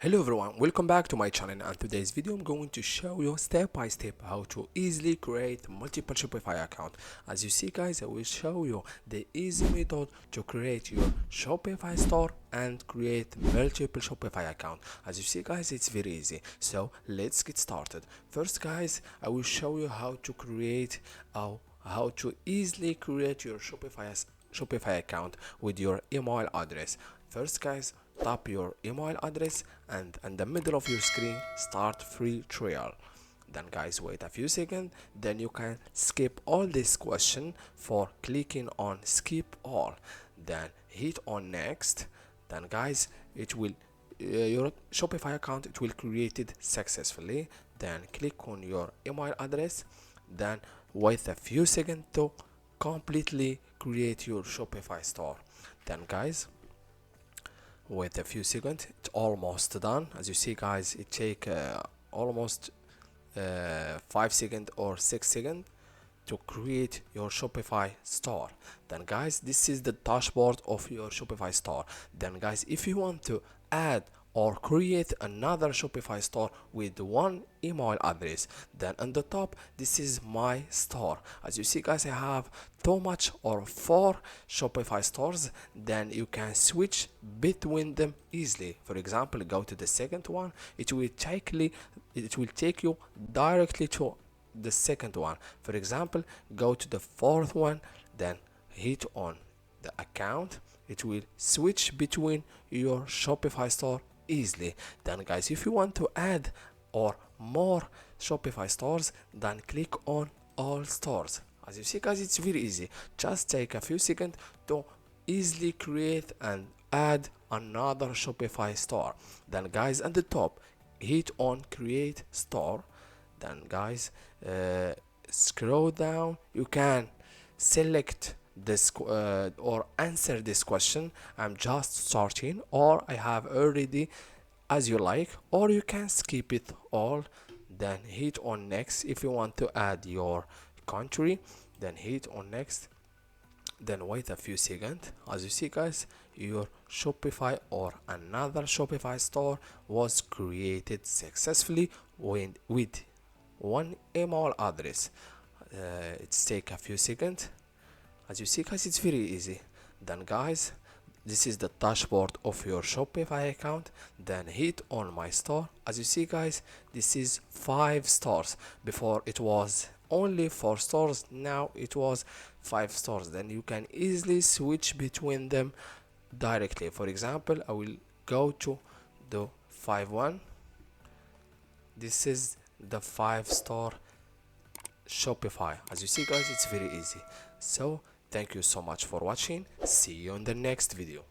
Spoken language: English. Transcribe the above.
Hello everyone, welcome back to my channel, and today's video I'm going to show you step by step how to easily create multiple Shopify account. As you see guys, I will show you the easy method to create your Shopify store and create multiple Shopify account. As you see guys, it's very easy. So let's get started. First guys, I will show you how to easily create your Shopify account with your email address. First guys, tap your email address and in the middle of your screen start free trial. Then guys, wait a few seconds, then you can skip all this question for clicking on skip all, then hit on next. Then guys, it will your Shopify account it will created successfully. Then click on your email address, then wait a few seconds to completely create your Shopify store. Then guys, wait a few seconds, it's almost done. As you see guys, it take almost 5 seconds or 6 seconds to create your Shopify store. Then guys, this is the dashboard of your Shopify store. Then guys, if you want to add or create another Shopify store with one email address, then on the top this is my store. As you see guys, I have too much or 4 Shopify stores, then you can switch between them easily. For example, go to the second one, it will take you directly to the second one. For example, go to the fourth one, then hit on the account, it will switch between your Shopify store easily. Then guys, if you want to add or more Shopify stores, then click on all stores. As you see guys, it's very easy, just take a few seconds to easily create and add another Shopify store. Then guys, at the top hit on create store. Then guys, scroll down, you can select this or answer this question. I'm just starting, or I have already, as you like, or you can skip it all. Then hit on next. If you want to add your country, then hit on next, then wait a few seconds. As you see guys, your Shopify or another Shopify store was created successfully with one email address. It's take a few seconds. As you see guys, it's very easy. Then guys, this is the dashboard of your Shopify account. Then hit on my store. As you see guys, this is 5 stores. Before it was only 4 stores, now it was 5 stores. Then you can easily switch between them directly. For example, I will go to the 5 one. This is the 5-store Shopify. As you see guys, it's very easy. So thank you so much for watching. See you in the next video.